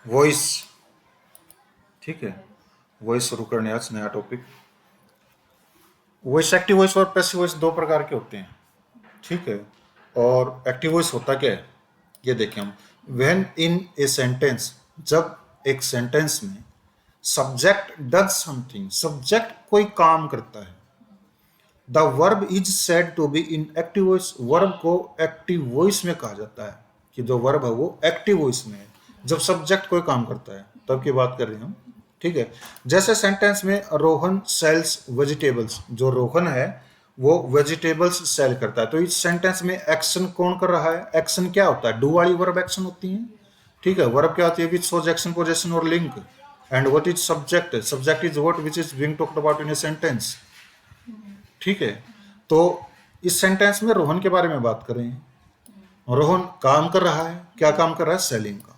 Voice. ठीक है, voice शुरू करने आज नया टॉपिक। वॉइस, एक्टिव वॉइस और पैसिव वॉइस दो प्रकार के होते हैं। ठीक है, और एक्टिव वॉइस होता क्या है ये देखें हम। व्हेन इन ए सेंटेंस, जब एक सेंटेंस में सब्जेक्ट डज समथिंग, सब्जेक्ट कोई काम करता है। The verb is said to be in active voice, verb को एक्टिव वॉइस में कहा जाता है कि जो वर्ब है वो एक्टिव वॉइस में है जब सब्जेक्ट कोई काम करता है, तब की बात कर रहे हैं हम। ठीक है, जैसे सेंटेंस में रोहन सेल्स वेजिटेबल्स, जो रोहन है वो वेजिटेबल्स सेल करता है, तो इस सेंटेंस में एक्शन कौन कर रहा है? एक्शन क्या होता है? डू वाली वर्ब एक्शन होती है। ठीक है, वर्ब क्या होती है? विच शोज एक्शन, पोजेशन और link. And what is subject? Subject is what which is being talked about in a sentence. ठीक है, तो इस सेंटेंस में रोहन के बारे में बात करें। रोहन काम कर रहा है, क्या काम कर रहा है? सेलिंग का।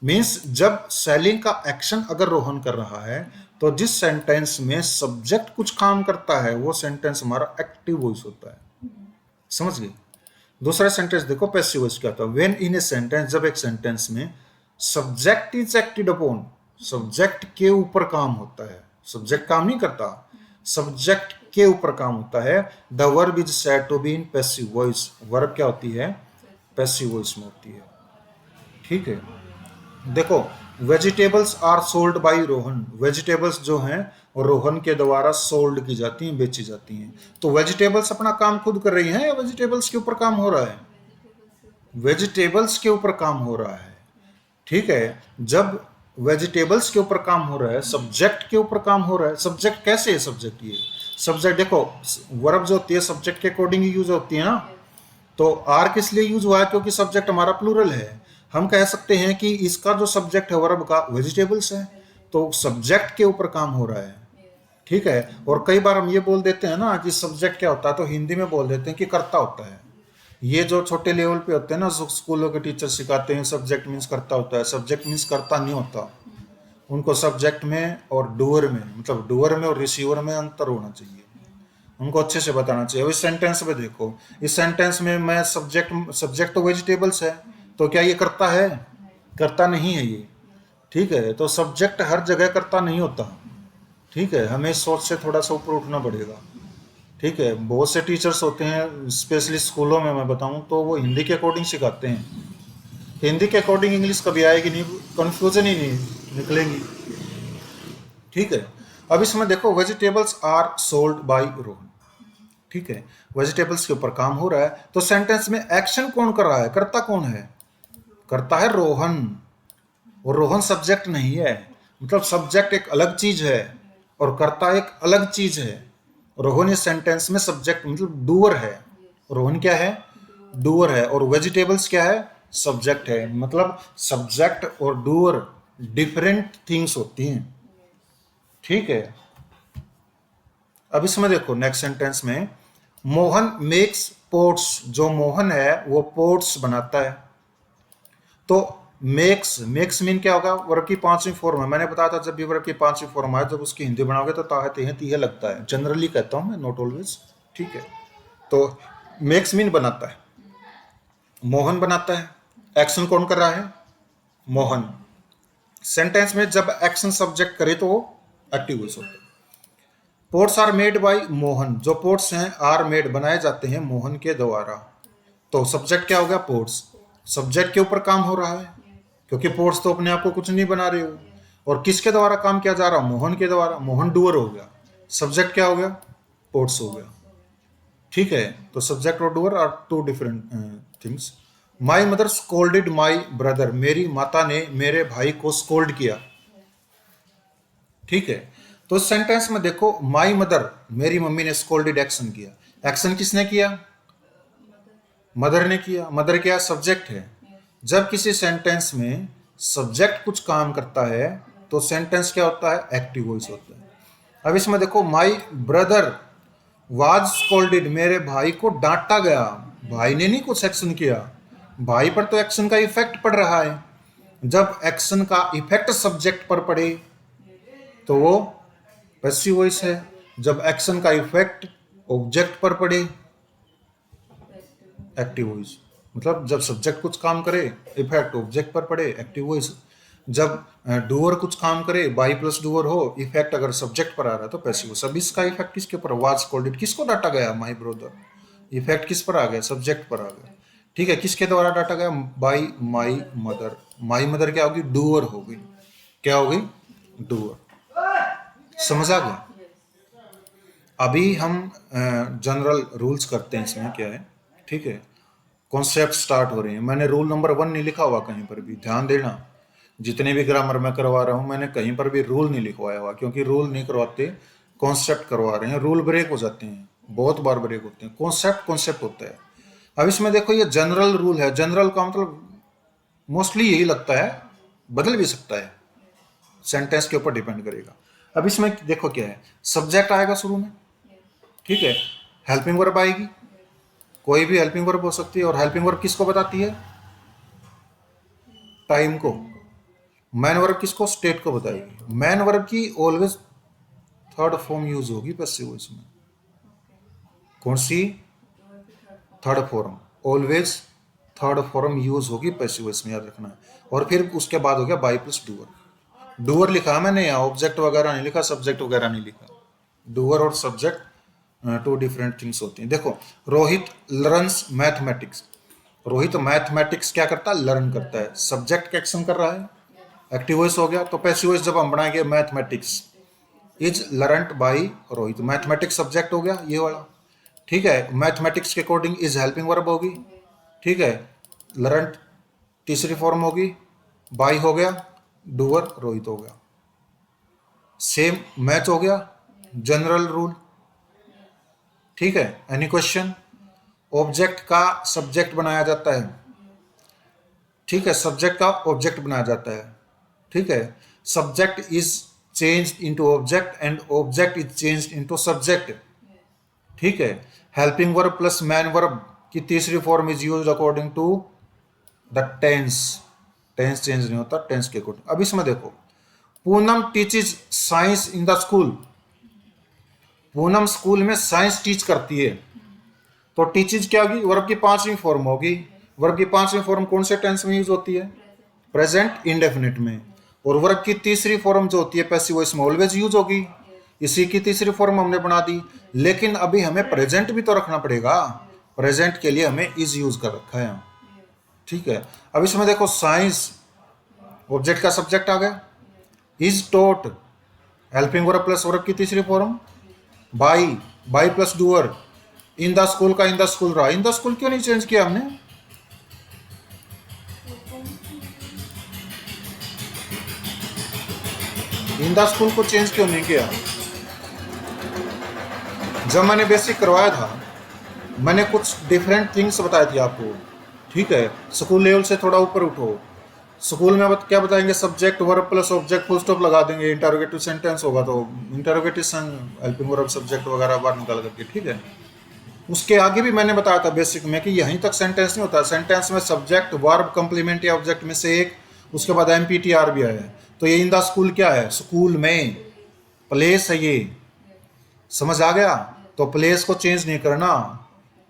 मीन्स जब सेलिंग का एक्शन अगर रोहन कर रहा है, तो जिस सेंटेंस में सब्जेक्ट कुछ काम करता है वो सेंटेंस हमारा एक्टिव वॉइस होता है। समझ गए? दूसरा सेंटेंस देखो, पैसिव वॉइस क्या होता है। व्हेन इन ए सेंटेंस, जब एक सेंटेंस में subject is acted upon, subject के ऊपर काम होता है, सब्जेक्ट काम नहीं करता, सब्जेक्ट के ऊपर काम होता है। The verb is said to be in passive voice, verb क्या होती है? पैसिव वॉइस में होती है। ठीक है, देखो, vegetables are sold by Rohan, vegetables जो हैं और रोहन के द्वारा सोल्ड की जाती हैं, बेची जाती हैं। तो वेजिटेबल्स अपना काम खुद कर रही हैं या वेजिटेबल्स के ऊपर काम हो रहा है? वेजिटेबल्स के ऊपर काम हो रहा है। ठीक है, जब वेजिटेबल्स के ऊपर काम हो रहा है, सब्जेक्ट के ऊपर काम हो रहा है। सब्जेक्ट कैसे है? सब्जेक्ट ये सब्जेक्ट देखो, वर्ब जो होती है सब्जेक्ट के अकॉर्डिंग ही यूज होती है ना। तो आर किस लिए यूज हुआ है? क्योंकि सब्जेक्ट हमारा प्लूरल है। हम कह सकते हैं कि इसका जो सब्जेक्ट है वर्ब का वेजिटेबल्स है, तो सब्जेक्ट के ऊपर काम हो रहा है। ठीक है, और कई बार हम ये बोल देते हैं ना कि सब्जेक्ट क्या होता है, तो हिंदी में बोल देते हैं कि कर्ता होता है। ये जो छोटे लेवल पे होते हैं ना, स्कूलों के टीचर सिखाते हैं सब्जेक्ट मीन्स कर्ता होता है, सब्जेक्ट मीन्स कर्ता नहीं होता। उनको सब्जेक्ट में और डूअर में, मतलब डूअर में और रिसीवर में अंतर होना चाहिए, उनको अच्छे से बताना चाहिए। अब इस सेंटेंस में देखो, इस सेंटेंस में मैं सब्जेक्ट, सब्जेक्ट तो वेजिटेबल्स है, तो क्या ये करता है? करता नहीं है ये। ठीक है, तो सब्जेक्ट हर जगह करता नहीं होता। ठीक है, हमें इस सोच से थोड़ा सा ऊपर उठना पड़ेगा। ठीक है, बहुत से टीचर्स होते हैं स्पेशली स्कूलों में, मैं बताऊं तो वो हिंदी के अकॉर्डिंग सिखाते हैं। हिंदी के अकॉर्डिंग इंग्लिश कभी आएगी नहीं, कंफ्यूजन ही नहीं निकलेंगी। ठीक है, अब इसमें देखो, vegetables are sold by Rohan. ठीक है, वेजिटेबल्स के ऊपर काम हो रहा है, तो सेंटेंस में एक्शन कौन कर रहा है? करता कौन है? करता है रोहन, और रोहन सब्जेक्ट नहीं है। मतलब सब्जेक्ट एक अलग चीज है और कर्ता एक अलग चीज है। रोहन इस सेंटेंस में सब्जेक्ट मतलब डूअर है। रोहन क्या है? डूअर है। और वेजिटेबल्स क्या है? सब्जेक्ट है। मतलब सब्जेक्ट और डूअर डिफरेंट थिंग्स होती हैं। ठीक है, अब इसमें देखो नेक्स्ट सेंटेंस में, मोहन मेक्स पोट्स, जो मोहन है वो पोट्स बनाता है। तो मेक्स, मेक्स मीन क्या होगा? वर्ब की पांचवी फॉर्म है। मैंने बताया था जब भी वर्ब की पांचवी फॉर्म आए, जब उसकी हिंदी बनाओगे तो ताहे तेहे तीहे लगता है, जनरली कहता हूं मैं, नॉट ऑलवेज। ठीक है, तो मेक्स मीन बनाता है, मोहन बनाता है। एक्शन कौन कर रहा है? मोहन। सेंटेंस में जब एक्शन सब्जेक्ट करे तो वो एक्टिव वॉइस होता है। Pots are made by Mohan, जो पोर्ट्स हैं आर मेड बनाए जाते हैं मोहन के द्वारा। तो सब्जेक्ट क्या हो गया? पोर्ट्स। सब्जेक्ट के ऊपर काम हो रहा है क्योंकि पोर्ट्स तो अपने आप को कुछ नहीं बना रहे हो। और किसके द्वारा काम किया जा रहा? मोहन के द्वारा। मोहन डूअर हो गया, सब्जेक्ट क्या हो गया? पोर्ट्स हो गया। ठीक है, तो सब्जेक्ट और doer are two different things. My mother scolded my brother, मेरी माता ने मेरे भाई को स्कोल्ड किया। ठीक है, तो इस सेंटेंस में देखो, माई मदर, मेरी मम्मी ने स्कोल्डेड एक्शन किया। एक्शन किसने किया? मदर ने किया। मदर क्या? सब्जेक्ट है। जब किसी सेंटेंस में सब्जेक्ट कुछ काम करता है तो सेंटेंस क्या होता है? एक्टिव वॉइस होता है। अब इसमें देखो, माई ब्रदर वाज स्कोल्डेड, मेरे भाई को डांटा गया। भाई ने नहीं कुछ एक्शन किया, भाई पर तो एक्शन का इफेक्ट पड़ रहा है। जब एक्शन का इफेक्ट सब्जेक्ट पर पड़े तो वो पैसिव वॉइस है। जब एक्शन का इफेक्ट ऑब्जेक्ट पर पड़े, एक्टिव वॉइस। मतलब जब सब्जेक्ट कुछ काम करे, इफेक्ट ऑब्जेक्ट पर पड़े, एक्टिव वॉइस। जब डूअर कुछ काम करे, बाई प्लस डूअर हो, इफेक्ट अगर सब्जेक्ट पर आ रहा है तो पैसिव वॉइस। अब इसका इफेक्ट किसके ऊपर, वाज कॉल्ड इट, किसको डाटा गया, माई ब्रदर, इफेक्ट किस पर आ गया, सब्जेक्ट पर आ गया। ठीक है, किसके द्वारा डाटा गया, by my mother. My mother क्या होगी, डूअर होगी, क्या होगी, डूअर। समझ आ गया। अभी हम जनरल रूल्स करते हैं, इसमें क्या है, ठीक है, कॉन्सेप्ट स्टार्ट हो रहे हैं। मैंने रूल नंबर 1 नहीं लिखा हुआ कहीं पर भी, ध्यान देना। जितने भी ग्रामर मैं करवा रहा हूं, मैंने कहीं पर भी रूल नहीं लिखवाया हुआ, क्योंकि रूल नहीं करवाते, कॉन्सेप्ट करवा रहे हैं। रूल ब्रेक हो जाते हैं, बहुत बार ब्रेक होते हैं, कॉन्सेप्ट कॉन्सेप्ट होता है। अब इसमें देखो, ये जनरल रूल है। जनरल का मतलब मोस्टली यही लगता है, बदल भी सकता है, सेंटेंस के ऊपर डिपेंड करेगा। अब इसमें देखो क्या है, सब्जेक्ट आएगा शुरू में, ठीक है, हेल्पिंग वर्ब आएगी, कोई भी हेल्पिंग वर्ब हो सकती है। और हेल्पिंग वर्ब किसको बताती है, टाइम को। मैन वर्ब किसको, स्टेट को बताएगी। मैन वर्ब की ऑलवेज थर्ड फॉर्म यूज होगी पैसिव वॉइस में। कौन सी, third form, always third form use होगी पैसिव वॉइस में, याद रखना है। और फिर उसके बाद हो गया बाई प्लस डूअर। डूअर लिखा मैंने यहाँ, ऑब्जेक्ट वगैरह नहीं लिखा, सब्जेक्ट वगैरह नहीं लिखा। डूअर और सब्जेक्ट टू डिफरेंट थिंग्स होती हैं। देखो, Rohit learns mathematics. Rohit mathematics क्या करता है, लर्न करता है। सब्जेक्ट का एक्शन कर रहा है, एक्टिव वॉइस हो गया। तो पैसिव वॉइस जब हम बनाएंगे, mathematics is learned by Rohit, mathematics subject हो गया ये वाला, ठीक है। मैथमेटिक्स के अकॉर्डिंग इज हेल्पिंग वर्ब होगी, ठीक है। लर्नड तीसरी फॉर्म होगी, बाई हो गया, डूअर रोहित हो गया। सेम मैच हो गया, जनरल रूल, ठीक है। Any question. ऑब्जेक्ट का सब्जेक्ट बनाया जाता है, ठीक है, सब्जेक्ट का ऑब्जेक्ट बनाया जाता है, ठीक है। Subject is changed into object and object is changed into subject, ठीक है। Helping verb plus main verb की तीसरी form is used according to the tense. Tense change नहीं होता, टेंस के अकॉर्डिंग। अब इसमें देखो, Poonam teaches science in the school. Poonam school में साइंस टीच करती है, तो टीचेज क्या होगी, वर्ब की पांचवी फॉर्म होगी। वर्ब की पांचवी फॉर्म कौन से टेंस में यूज होती है, प्रेजेंट इंडेफिनिट में। और वर्ब की तीसरी फॉर्म जो होती है पैसिव वॉइस में, ऑलवेज यूज होगी। इसी की तीसरी फॉर्म हमने बना दी, लेकिन अभी हमें प्रेजेंट भी तो रखना पड़ेगा। प्रेजेंट के लिए हमें इज यूज कर रखा है, ठीक है। अब इसमें देखो, साइंस ऑब्जेक्ट का सब्जेक्ट आ गया, is taught helping verb plus verb की तीसरी form, by, by plus doer, in the school का इन द स्कूल रहा। इन द स्कूल क्यों नहीं चेंज किया हमने, इन द स्कूल को चेंज क्यों नहीं किया। जब मैंने बेसिक करवाया था, मैंने कुछ डिफरेंट थिंग्स बताई थी आपको, ठीक है। स्कूल लेवल से थोड़ा ऊपर उठो। स्कूल में क्या बताएंगे, subject verb plus object full stop लगा देंगे, इंटरोगेटिव सेंटेंस होगा तो इंटरोगेटिव हेल्पिंग वर्ब सब्जेक्ट वगैरह बाहर निकाल करके, ठीक है। उसके आगे भी मैंने बताया था बेसिक में कि यहीं तक सेंटेंस नहीं होता, सेंटेंस में सब्जेक्ट वर्ब कंप्लीमेंट या ऑब्जेक्ट में से एक, उसके बाद एमपीटीआर भी आया है। तो ये इन द स्कूल क्या है, स्कूल में, प्लेस है ये, समझ आ गया। तो प्लेस को चेंज नहीं करना,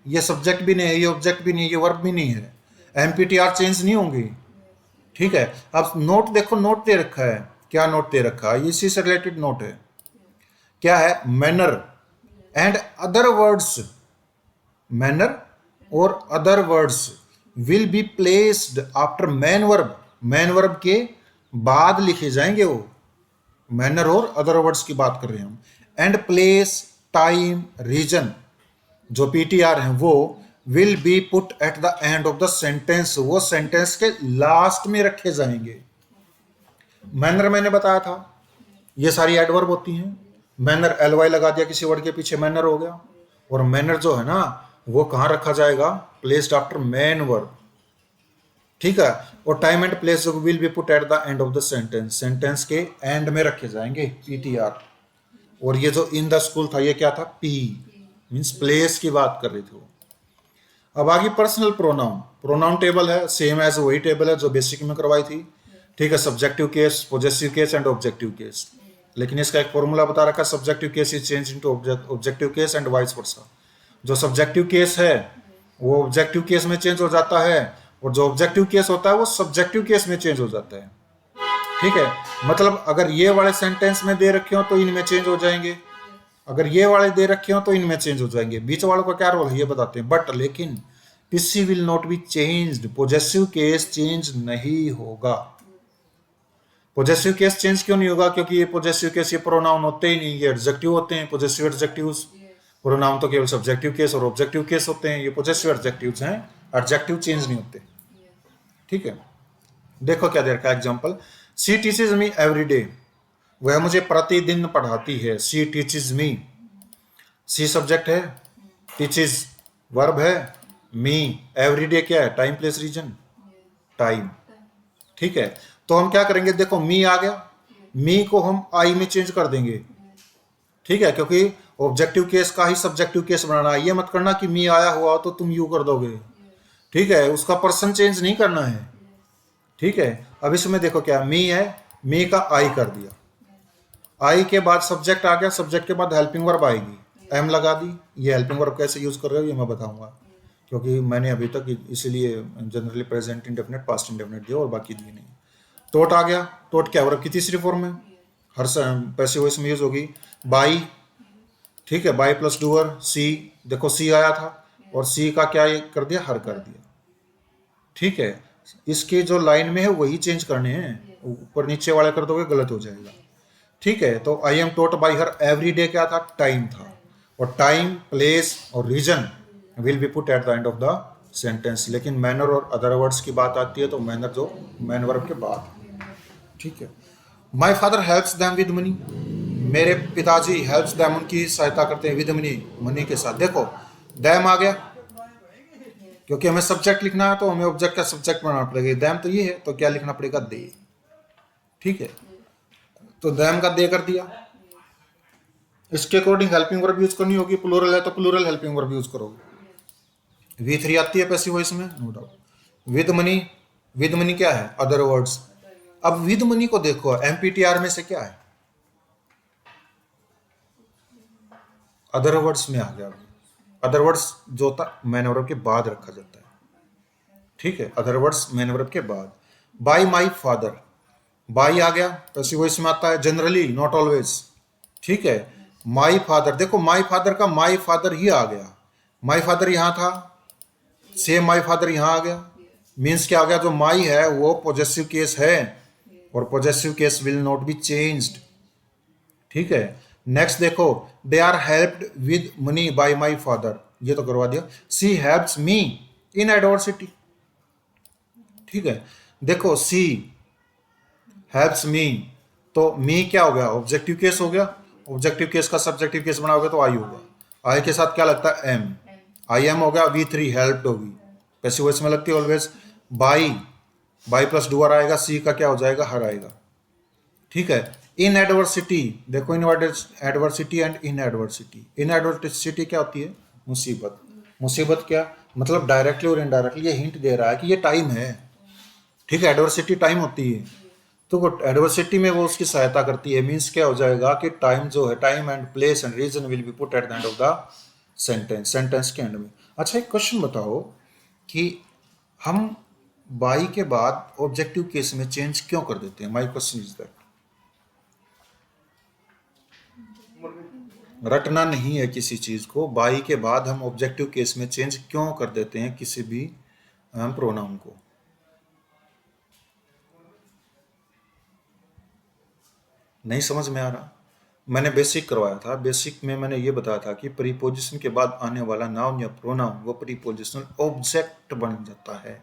ये सब्जेक्ट भी नहीं है, ये ऑब्जेक्ट भी नहीं है, ये वर्ब भी नहीं है, एमपीटीआर चेंज नहीं होंगी, ठीक है। अब नोट देखो, नोट दे रखा है, क्या नोट दे रखा है, इसी से रिलेटेड नोट है, क्या है, manner and other words, manner और other words will be placed after main verb, main verb के बाद लिखे जाएंगे वो, मैनर और अदर वर्ड्स की बात कर रहे हैं हम। एंड प्लेस, टाइम, रीजन, जो पीटीआर हैं वो will be put at the end of the sentence, वो सेंटेंस के लास्ट में रखे जाएंगे। मैनर मैंने बताया था, ये सारी एडवर्ब होती हैं। मैनर एलवाई लगा दिया किसी वर्ड के पीछे, मैनर हो गया। और मैनर जो है ना, वो कहाँ रखा जाएगा, प्लेस्ड आफ्टर मैन वर्ब, ठीक है। और टाइम एंड प्लेस जो will be put at the end of the sentence, sentence के एंड में रखे जाएंगे, पीटीआर। और ये जो इन द स्कूल था, ये क्या था, पी, मीन्स प्लेस की बात कर रही थी वो। अब आगे पर्सनल प्रोनाउन, प्रोनाउन टेबल है, सेम एज वही टेबल है जो बेसिक में करवाई थी, ठीक है। Subjective case, possessive case and objective case, लेकिन इसका एक फॉर्मूला बता रखा है, subjective case is change into objective case and vice versa. जो सब्जेक्टिव केस है वो ऑब्जेक्टिव केस में चेंज हो जाता है, और जो ऑब्जेक्टिव केस होता है वो सब्जेक्टिव केस में चेंज हो जाता है, ठीक है, मतलब अगर ये वाले सेंटेंस में दे रखे हो तो इनमें चेंज हो जाएंगे, अगर ये वाले दे रखे हो तो इनमें चेंज हो जाएंगे। बीच वालों का क्या रोल है ये बताते हैं। बट लेकिन PC will not be changed, possessive case change नहीं होगा। पॉजेसिव केस चेंज क्यों नहीं होगा? क्योंकि ये पॉजेसिव केस ये प्रोनाउन होते ही नहीं, ये एडजेक्टिव होते हैं। पॉजेसिव एडजेक्टिव्स, प्रोनाउन तो केवल सब्जेक्टिव केस और ऑब्जेक्टिव केस होते हैं, ये पॉजेसिव एडजेक्टिव्स हैं, एडजेक्टिव चेंज नहीं होते। ठीक है, देखो क्या दे रखा है example. She teaches me every day, वह मुझे प्रतिदिन पढ़ाती है। She teaches me, she subject है, टीचेज वर्ब है, मी एवरी डे क्या है? Time place reason, time. ठीक है, तो हम क्या करेंगे, देखो मी आ गया, मी को हम आई में चेंज कर देंगे। ठीक है, क्योंकि ऑब्जेक्टिव केस का ही सब्जेक्टिव केस बनाना है। ये मत करना कि मी आया हुआ तो तुम यू कर दोगे। ठीक है, उसका पर्सन चेंज नहीं करना है। ठीक है, अब इसमें देखो क्या मी है, मी का आई कर दिया, आई के बाद सब्जेक्ट आ गया, सब्जेक्ट के बाद हेल्पिंग वर्ब आएगी, एम लगा दी। ये हेल्पिंग वर्ब कैसे यूज कर रहे हो ये मैं बताऊंगा, क्योंकि मैंने अभी तक इसीलिए generally present indefinite past indefinite दिया और बाकी दिए नहीं। टोट आ गया, टोट क्या वर्ब की तीसरी फॉर्म है, हर पैसिव वॉइस में यूज होगी। बाई, ठीक है, बाई प्लस डूअर। सी, देखो सी आया था और सी का क्या ये कर दिया? हर कर दिया। ठीक है, इसके जो लाइन में है वही चेंज करने हैं, ऊपर नीचे वाले कर दोगे गलत हो जाएगा। ठीक है, तो I am taught by her every day क्या था? टाइम था, और टाइम, प्लेस और reason will be put at the end of the sentence. लेकिन मैनर और अदर वर्ड्स की बात आती है तो मैनर जो मैन वर्ब के बाद। ठीक है, my father helps them with money, मेरे पिताजी हेल्प्स दैम उनकी सहायता करते हैं विद मनी, मनी के साथ। देखो दैम आ गया, क्योंकि हमें सब्जेक्ट लिखना है तो हमें ऑब्जेक्ट का सब्जेक्ट बनाना पड़ेगा। दैम तो ये है, तो क्या लिखना पड़ेगा? दे। ठीक है, तो दैम का दे कर दिया। इसके अकॉर्डिंग हेल्पिंग वर्ब यूज करनी होगी, प्लूरल है तो प्लूरल हेल्पिंग वर्ब यूज करोगे। V3 आती है पैसिव वॉइस में, no doubt. With money, with money क्या है? Other words. अब विद मनी को देखो, एमपीटीआर में से क्या है? अदर वर्ड्स में आ गया। अदर वर्ड्स जो होता मैन वर्ब के बाद रखा जाता है। ठीक है, अदर वर्ड्स मैन वर्ब के बाद। बाय माई फादर, बाई आ गया, पैसिव वॉइस में आता है जनरली, नॉट ऑलवेज। ठीक है, माई फादर, देखो माई फादर का माई फादर ही आ गया, माई फादर यहां था, सेम माई फादर यहां आ गया। मीन्स क्या आ गया? जो माई है वो पॉजेसिव केस है, और possessive case will not be changed. ठीक है, नेक्स्ट देखो, they are helped with money by my father, ये तो करवा दिया। She helps me in adversity. ठीक है, देखो सी हेल्प्स मी, तो मी क्या हो गया? ऑब्जेक्टिव केस हो गया, ऑब्जेक्टिव केस का सब्जेक्टिव केस बनाओगे तो आई होगा, आई के साथ क्या लगता है? एम, आई एम हो गया। V3 हेल्प्ड होगी, पैसिव वॉइस में लगती है always. By, by plus doer आएगा, सी का क्या हो जाएगा? हर आएगा। ठीक है, इन एडवर्सिटी, देखो इन adversity and in adversity, in adversity क्या होती है? मुसीबत। मुसीबत क्या मतलब? डायरेक्टली और इनडायरेक्टली ये हिंट दे रहा है कि ये टाइम है। ठीक है, एडवर्सिटी टाइम होती है, तो वो एडवर्सिटी में वो उसकी सहायता करती है। मीन्स क्या हो जाएगा कि टाइम जो है, time and place and reason will be put at the end of the sentence, sentence के एंड में। अच्छा एक क्वेश्चन बताओ कि हम बाई के बाद ऑब्जेक्टिव केस में चेंज क्यों कर देते हैं? माई क्वेश्चन इज दैट, रटना नहीं है किसी चीज को, बाई के बाद हम ऑब्जेक्टिव केस में चेंज क्यों कर देते हैं किसी भी प्रोनाउन को? नहीं समझ में आ रहा? मैंने बेसिक करवाया था, बेसिक में मैंने ये बताया था कि प्रीपोजिशन के बाद आने वाला नाउन या प्रोनाउन वो प्रीपोजिशनल ऑब्जेक्ट बन जाता है।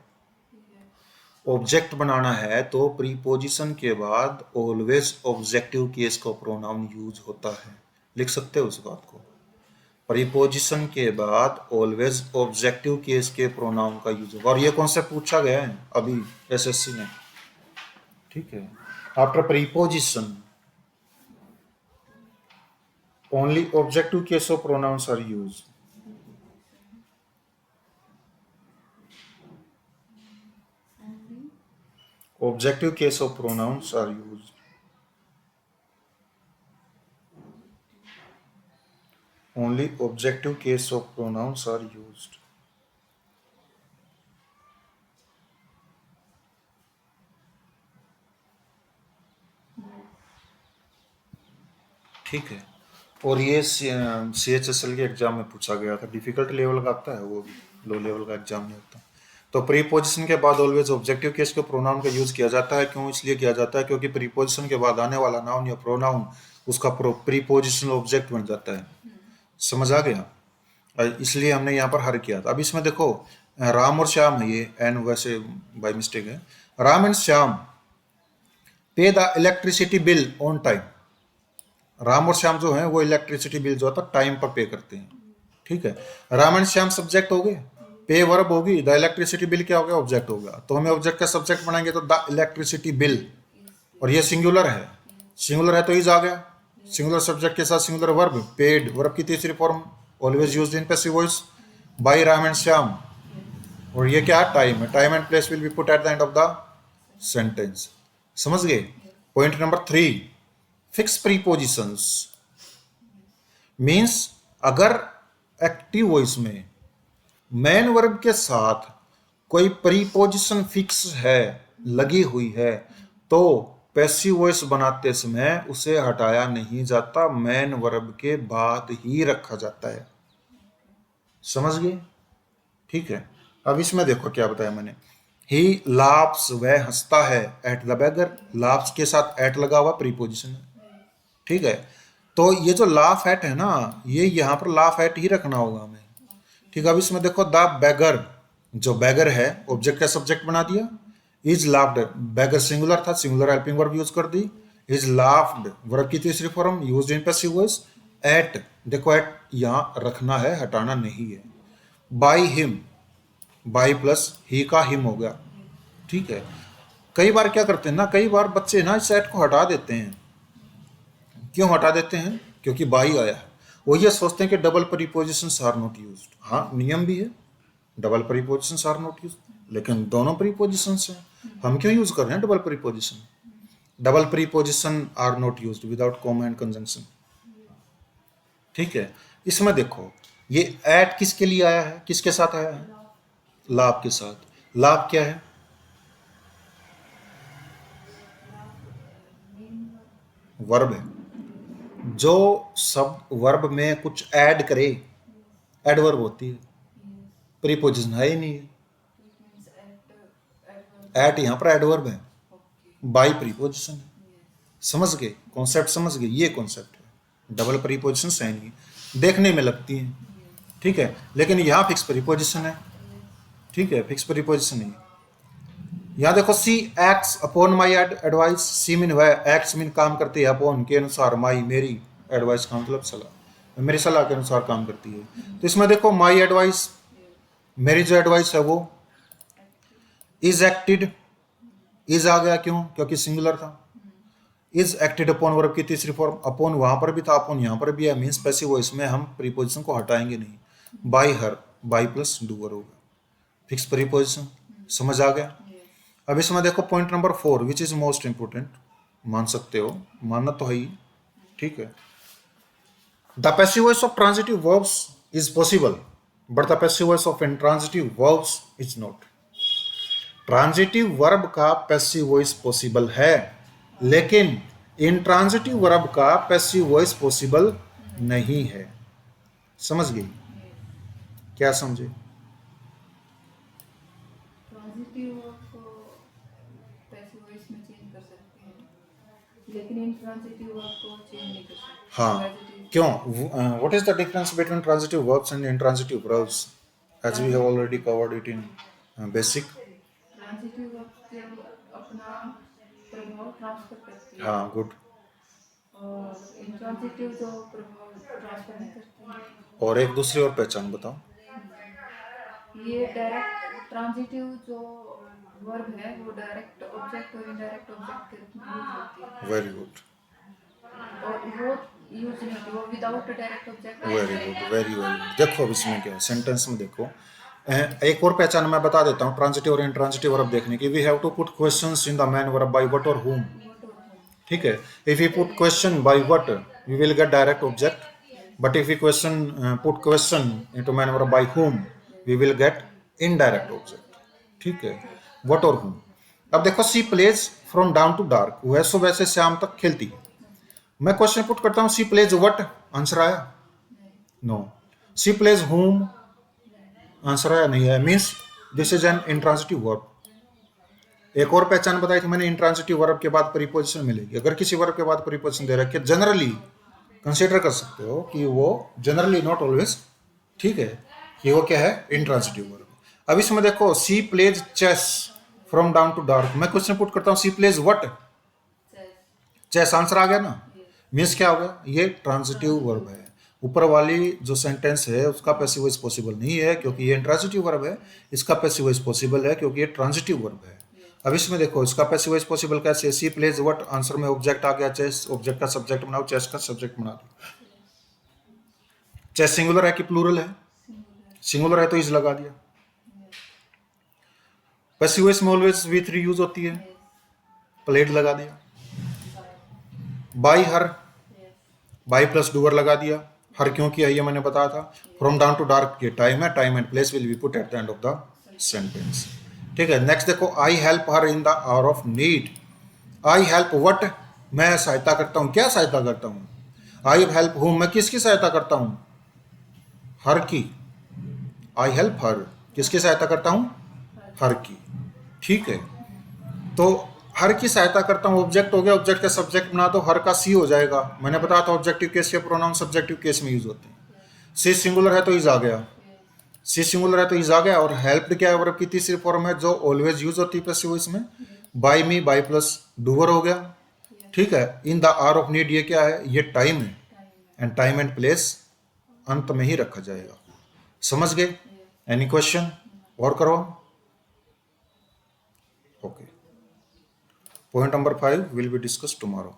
ऑब्जेक्ट बनाना है तो प्रीपोजिशन के बाद ऑलवेज ऑब्जेक्टिव केस का प्रोनाउन यूज होता है। लिख सकते हो उस बात को, प्रीपोजिशन के बाद ऑलवेज ऑब्जेक्टिव केस के प्रोनाउन का यूज होगा। और ये कॉन्सेप्ट पूछा गया है अभी एसएससी में। ठीक है, after preposition only objective case of pronouns are used. Objective case of pronouns are used. Only objective case of pronouns are used. ठीक है। और ये CHSL के एग्जाम में पूछा गया था, डिफिकल्ट लेवल का आता है वो भी, लो लेवल का एग्जाम नहीं होता। तो प्रीपोजिशन के बाद ऑलवेज ऑब्जेक्टिव केस के प्रोनाउन का यूज किया जाता है। क्यों इसलिए किया जाता है? क्योंकि प्रीपोजिशन के बाद आने वाला नाउन या प्रोनाउन उसका प्रीपोजिशनल ऑब्जेक्ट बन जाता है। समझ आ गया? इसलिए हमने यहाँ पर हर किया था। अब इसमें देखो राम और श्याम है, ये एन वैसे बाय मिस्टेक है। राम एंड श्याम पे the electricity bill on time. Ram और श्याम जो है वो इलेक्ट्रिसिटी बिल जो होता है टाइम पर पे करते हैं। ठीक है। राम एंड श्याम सब्जेक्ट हो गए, पे वर्ब होगी, द इलेक्ट्रिसिटी बिल क्या हो गया? ऑब्जेक्ट हो गया। तो हमें ऑब्जेक्ट का सब्जेक्ट बनाएंगे तो द इलेक्ट्रिसिटी बिल, और ये सिंगुलर है, सिंगुलर है तो इज आ गया। सिंगुलर सब्जेक्ट के साथ सिंगुलर वर्ब, पेड वर्ब की तीसरी form, always used in passive voice bye Ram and Shyam. और ये क्या है? टाइम है। Time and place will be put at the end of the sentence. समझ गए? Point number 3, fix prepositions means अगर एक्टिव वॉइस में मेन वर्ब के साथ कोई प्रीपोजिशन फिक्स है, लगी हुई है, तो पैसिव वॉइस बनाते समय उसे हटाया नहीं जाता, मेन वर्ब के बाद ही रखा जाता है। समझ गए? ठीक है। अब इसमें देखो क्या बताया मैंने, ही लाफ्स, वह हंसता है, एट द बेगर, लाफ्स के साथ एट लगा हुआ प्रीपोजिशन है। ठीक है। तो ये जो लाफ एट है ना, ये यहाँ पर लाफ एट ही रखना होगा हमें। ठीक है। अब इसमें देखो द बेगर, जो बेगर है ऑब्जेक्ट का सब्जेक्ट बना दिया। इज लाफ्ड, बेगर सिंगुलर था, सिंगुलर हेल्पिंग वर्ब यूज कर दी। इज लाफ्ड वर्ब की तीसरी form used in passive voice. At, देखो एट यहाँ रखना है, हटाना नहीं है। By him, by plus he का हिम हो गया। ठीक है। कई बार क्या करते हैं ना, कई बार बच्चे ना इस एट को हटा देते हैं। क्यों हटा देते हैं? क्योंकि बाई आया है। वो ये सोचते हैं कि double prepositions are not used. हाँ, नियम भी है, double prepositions are not used, लेकिन दोनों प्रीपोजिशंस हैं। हम क्यों यूज कर रहे हैं double preposition? Double preposition are not used without comma and conjunction. ठीक है। इसमें देखो ये एट किसके लिए आया है, किसके साथ आया है? लाभ के साथ। लाभ क्या है? वर्ब है। जो सब वर्ब में कुछ ऐड करे, एडवर्ब होती है, प्रीपोजिशन है ही नहीं है। एट यहाँ पर एडवर्ब है, बाई प्रीपोजिशन है। समझ गए कॉन्सेप्ट? समझ गए? ये कॉन्सेप्ट है। डबल प्रीपोजिशन है नहीं, देखने में लगती है, ठीक है, लेकिन यहाँ फिक्स प्रीपोजिशन है। ठीक है, फिक्स प्रीपोजिशन है। यहाँ देखो she acts upon my advice. She mean वह, एक्ट्स मीन काम करती है, अपॉन के अनुसार, माई मेरी, एडवाइस का मतलब सलाह, मेरी सलाह के अनुसार काम करती है। तो इसमें देखो माई एडवाइस, मेरी जो एडवाइस है वो इज एक्टेड, इज आ गया, क्यों? क्योंकि सिंगुलर था। इज एक्टेड अपॉन वर्ब की तीसरी फॉर्म, अपॉन वहां पर भी था, अपॉन यहाँ पर भी है, मीन्स पैसिव वॉइस में हम प्रीपोजिशन को हटाएंगे नहीं। By her, by plus doer होगा, फिक्स प्रीपोजिशन। समझ आ गया? अब इसमें देखो point number 4 which is most important. मान सकते हो, मानना तो है ही। ठीक है। The passive voice of transitive verbs is possible but the passive voice of intransitive verbs is not. Transitive verb का पैसिव वॉइस पॉसिबल है, लेकिन इंट्रांजिटिव वर्ब का पैसिव वॉइस पॉसिबल नहीं है। समझ गई? क्या समझे? लेकिन इंट्रांजिटिव वर्ब को चेंज नहीं कर सकते। हाँ, क्यों? What is the difference between transitive verbs and intransitive verbs as we have already covered it in basic? Transitive verb अपना प्रभाव ट्रांसफर करती है। हाँ, गुड। और इंट्रांजिटिव जो प्रभाव ट्रांसफर नहीं करती है। और एक दूसरी और पहचान बताओ। ये डायरेक्ट ट्रांजिटिव जो वर्ब है वो डायरेक्ट ऑब्जेक्ट और इनडायरेक्ट ऑब्जेक्ट के रूप में यूज होती है। वेरी गुड, और वो यूज नहीं होती, वो without direct object. Very good, very very. देखो अब इसमें क्या है, सेंटेंस में देखो एक और पहचान मैं बता देता हूँ ट्रांजिटिव और इंट्रांजिटिव वर्ब देखने की। We have to put questions in the main verb by what और whom। ठीक है। If you put question by what we will get direct object, but if you put question into main verb by whom we will get indirect object. ठीक है, what और whom। अब देखो she plays from dawn to dark, वह सुबह से शाम तक खेलती है। मैं क्वेश्चन पुट करता हूं सी प्लेज व्हाट, आंसर आया? नो। सी प्लेज होम, आंसर आया? नहीं है। Means this is an intransitive verb. एक और पहचान बताई थी मैंने, इंट्रांजिटिव वर्ब के बाद प्रीपोजिशन मिलेगी। अगर किसी वर्ब के बाद प्रीपोजिशन दे रखे, जनरली कंसीडर कर सकते हो कि वो जनरली, नॉट ऑलवेज, ठीक है, कि वो क्या है, इंट्रांजिटिव वर्ब। अब इसमें देखो she plays chess from dawn to dark, मैं क्वेश्चन पुट करता हूँ she plays what, chess, answer आ गया ना। मीन्स क्या हो गया, ये ट्रांजिटिव वर्ब है। ऊपर वाली जो सेंटेंस है उसका पैसिव वॉइस पॉसिबल नहीं है क्योंकि ये इंट्रांजिटिव वर्ब है। इसका पैसिव वॉइस पॉसिबल है क्योंकि ये ट्रांजिटिव वर्ब है। अब इसमें देखो इसका पैसिव वॉइस पॉसिबल कैसे, सी प्लेज व्हाट, आंसर में ऑब्जेक्ट आ गया चेस, ऑब्जेक्ट का सब्जेक्ट बनाओ, चेस का सब्जेक्ट बना दो। चेस सिंगुलर है कि प्लूरल है? सिंगुलर है तो इज लगा दिया। पैसिव वॉइस में ऑलवेज वी थ्री यूज होती है, प्लेड लगा दिया। By her, by plus doer लगा दिया। हर क्यों किया ये मैंने बताया था। फ्रॉम डाउन टू डार्क ये टाइम है, time and place will be put at the end of the sentence. ठीक है, नेक्स्ट देखो, I help her in the hour of need. I help what, मैं सहायता करता हूँ, क्या सहायता करता हूँ? आई हेल्प हूँ, मैं किसकी सहायता करता हूँ? हर की। आई हेल्प हर, किसकी सहायता करता हूँ? हर की। ठीक है, तो हर की सहायता करता हूँ, ऑब्जेक्ट हो गया, ऑब्जेक्ट का सब्जेक्ट बना दो, हर का सी हो जाएगा। मैंने बताया था ऑब्जेक्टिव केस के प्रोनाउन सब्जेक्टिव केस में यूज होते हैं। सी सिंगुलर है तो इज आ गया, सी सिंगुलर है तो इज आ गया। और हेल्प्ड क्या है, वर्ब की तीसरी फॉर्म है जो ऑलवेज यूज होती है पैसिव वॉइस में। बाय मी, बाय प्लस डूवर हो गया। ठीक है, in the hour of need ये क्या है, ये टाइम है, एंड टाइम एंड प्लेस अंत में ही रखा जाएगा। समझ गए? एनी क्वेश्चन और करो। Okay, point number 5 will be discussed tomorrow.